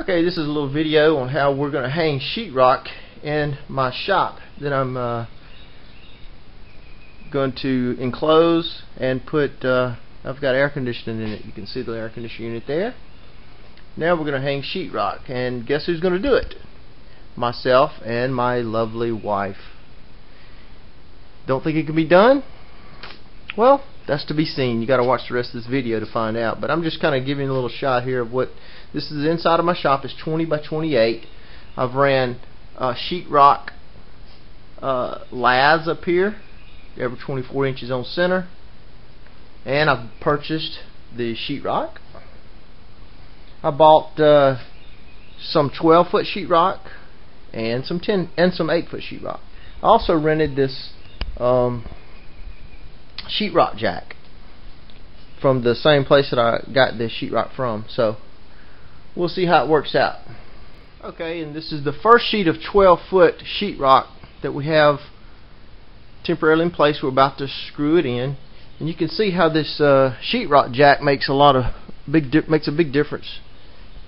Okay, this is a little video on how we're going to hang sheetrock in my shop that I'm going to enclose and put. I've got air conditioning in it. You can see the air conditioning unit there. Now we're going to hang sheetrock, and guess who's going to do it? Myself and my lovely wife. Don't think it can be done? Well, that's to be seen. You got to watch the rest of this video to find out. But I'm just kind of giving you a little shot here of what this is. Inside of my shop is 20 by 28. I've ran sheetrock laths up here, every 24 inches on center, and I've purchased the sheetrock. I bought some 12-foot sheetrock and some 10 and some 8-foot sheetrock. I also rented this sheetrock jack from the same place that I got this sheetrock from. So we'll see how it works out. Okay, and this is the first sheet of 12-foot sheetrock that we have temporarily in place. We're about to screw it in, and you can see how this sheetrock jack makes a big difference.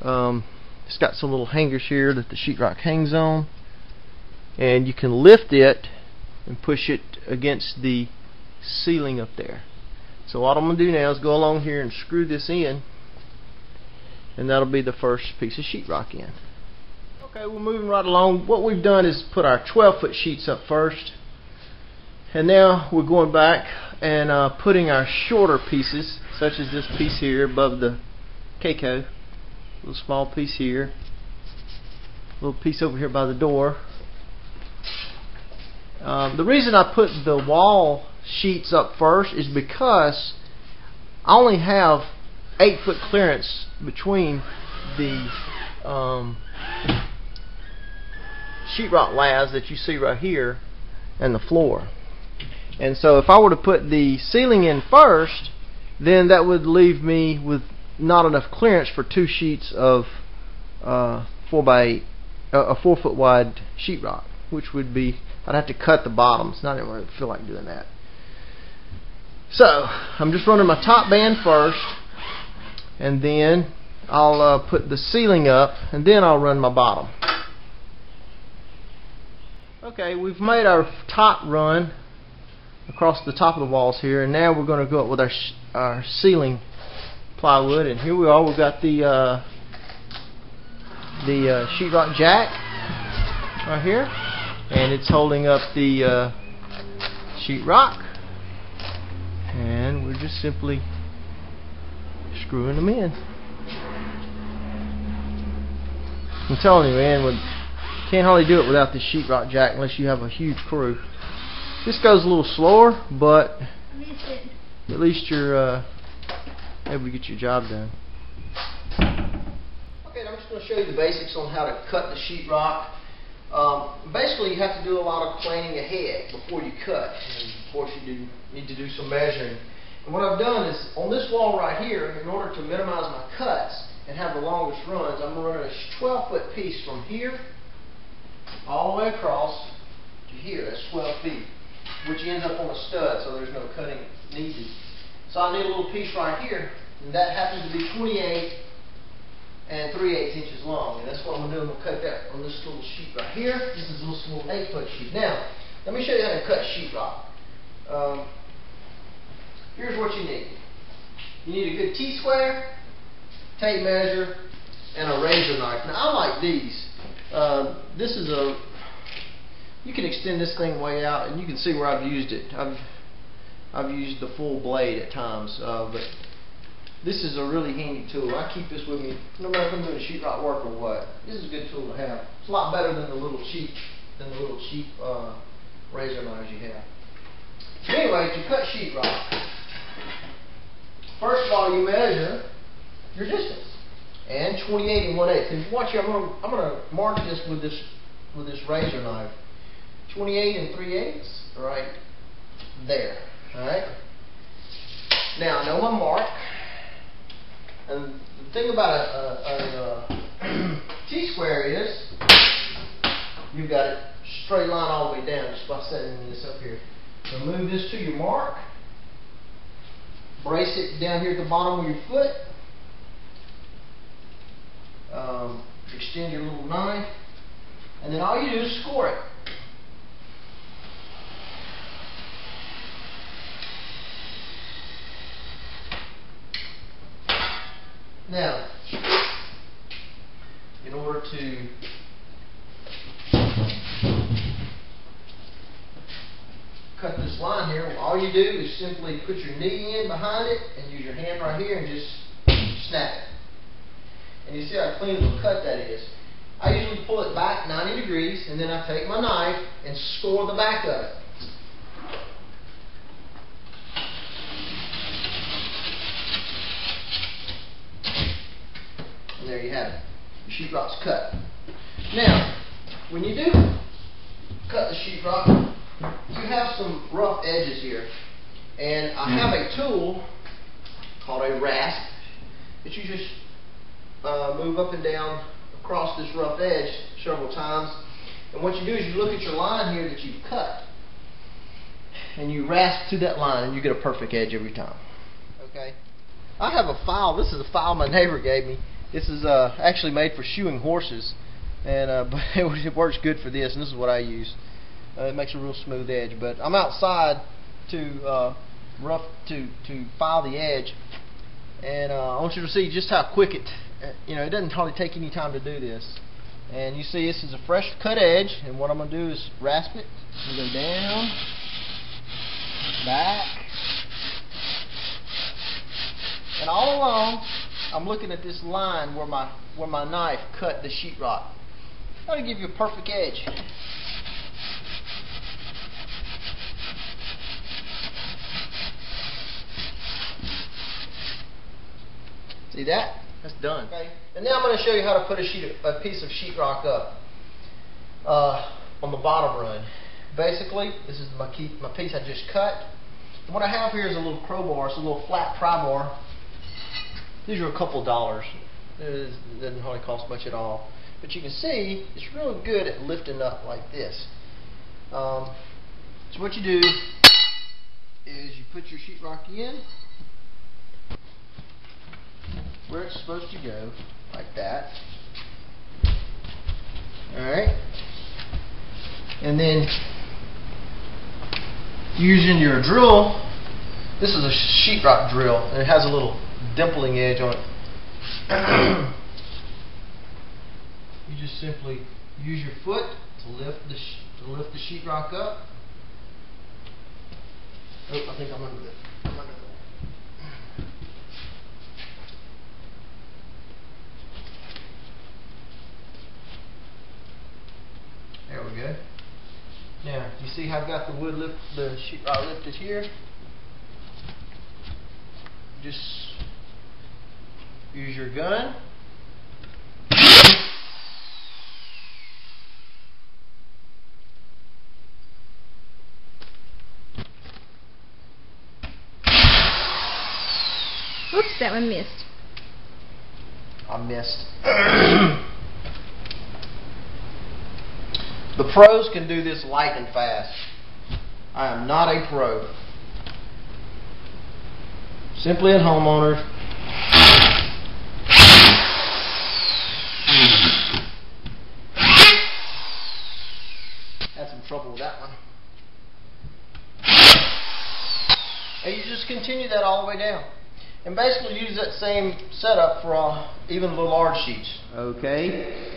It's got some little hangers here that the sheetrock hangs on, and you can lift it and push it against the ceiling up there. So what I'm going to do now is go along here and screw this in, and that'll be the first piece of sheetrock in. Okay, we're moving right along. What we've done is put our 12-foot sheets up first, and now we're going back and putting our shorter pieces, such as this piece here above the Keiko, little small piece here, little piece over here by the door. The reason I put the wall sheets up first is because I only have 8-foot clearance between the sheetrock laths that you see right here and the floor. And so if I were to put the ceiling in first, then that would leave me with not enough clearance for 2 sheets of 4x8, a 4-foot wide sheetrock, which would be, I'd have to cut the bottoms. Not even really feel like doing that. So I'm just running my top band first, and then I'll put the ceiling up, and then I'll run my bottom. Okay, we've made our top run across the top of the walls here, and now we're going to go up with our ceiling plywood. And here we are. We've got the sheetrock jack right here, and it's holding up the sheetrock, and we're just simply screwing them in. I'm telling you, man, can't hardly do it without the sheetrock jack unless you have a huge crew. This goes a little slower, but at least you're able to get your job done. Okay, I'm just going to show you the basics on how to cut the sheetrock. Basically, you have to do a lot of planning ahead before you cut. And of course, you need to do some measuring. And what I've done is, on this wall right here, in order to minimize my cuts and have the longest runs, I'm going to run a 12-foot piece from here all the way across to here. That's 12 feet, which ends up on a stud, so there's no cutting needed. So I need a little piece right here, and that happens to be 28 and 3/8 inches long, and that's what I'm going to do. I'm going to cut that on this little sheet right here. This is a little small 8-foot sheet. Now, let me show you how to cut sheetrock. Here's what you need. You need a good T-square, tape measure, and a razor knife. Now, I like these. This is you can extend this thing way out, and you can see where I've used it. I've used the full blade at times, but this is a really handy tool. I keep this with me no matter if I'm doing sheetrock work or what. This is a good tool to have. It's a lot better than the little cheap razor knives you have. So anyway, to cut sheetrock, first of all, you measure your distance, and 28 1/8. And watch here, I'm gonna mark this with this razor knife. 28 3/8 right there. All right. Now I know my mark, and the thing about a T-square is you've got it straight line all the way down just by setting this up here. So move this to your mark, brace it down here at the bottom of your foot, extend your little knife, and then all you do is score it. Now, in order to cut this line here, all you do is simply put your knee in behind it and use your hand right here and just snap it. And you see how clean of a cut that is. I usually pull it back 90 degrees and then I take my knife and score the back of it. And there you have it. The sheetrock's cut. Now, when you do cut the sheetrock, you have some rough edges here. And I have a tool called a rasp that you just move up and down across this rough edge several times. And what you do is you look at your line here that you've cut and you rasp to that line and you get a perfect edge every time. Okay? I have a file. This is a file my neighbor gave me. This is actually made for shoeing horses, and but it works good for this, and this is what I use. It makes a real smooth edge. But I'm outside to file the edge, and I want you to see just how quick it. It doesn't hardly take any time to do this. And you see, this is a fresh cut edge, and what I'm going to do is rasp it. I'm going to go down, back, and all along, I'm looking at this line where my knife cut the sheetrock. That'll give you a perfect edge. See that? That's done. Okay. And now I'm going to show you how to put a piece of sheetrock up on the bottom run. Basically, this is my piece I just cut. And what I have here is a little crowbar. It's a little flat pry bar. These are a couple dollars. It doesn't hardly cost much at all. But you can see it's really good at lifting up like this. So what you do is you put your sheetrock in where it's supposed to go, like that. Alright. And then using your drill, this is a sheetrock drill, and it has a little dimpling edge on it. You just simply use your foot to lift the sheetrock up. Oh, I think I'm under it. There we go. Now, you see how I've got the sheetrock lifted here? Just use your gun. Oops, that one missed. I missed. The pros can do this light and fast. I am not a pro. Simply at homeowners. Had some trouble with that one. And you just continue that all the way down. And basically use that same setup for even the large sheets. Okay.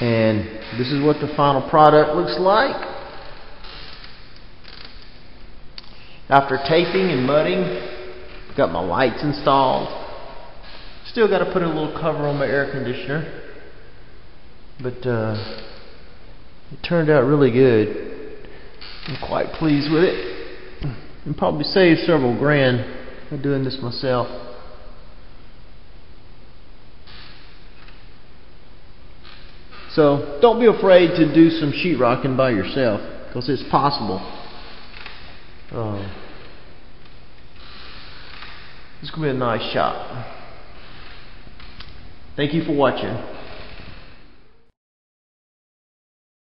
And this is what the final product looks like. After taping and mudding, got my lights installed. Still got to put a little cover on my air conditioner. But it turned out really good. I'm quite pleased with it. And probably saved several grand by doing this myself. So don't be afraid to do some sheetrocking by yourself, because it's possible. It's going to be a nice shop. Thank you for watching.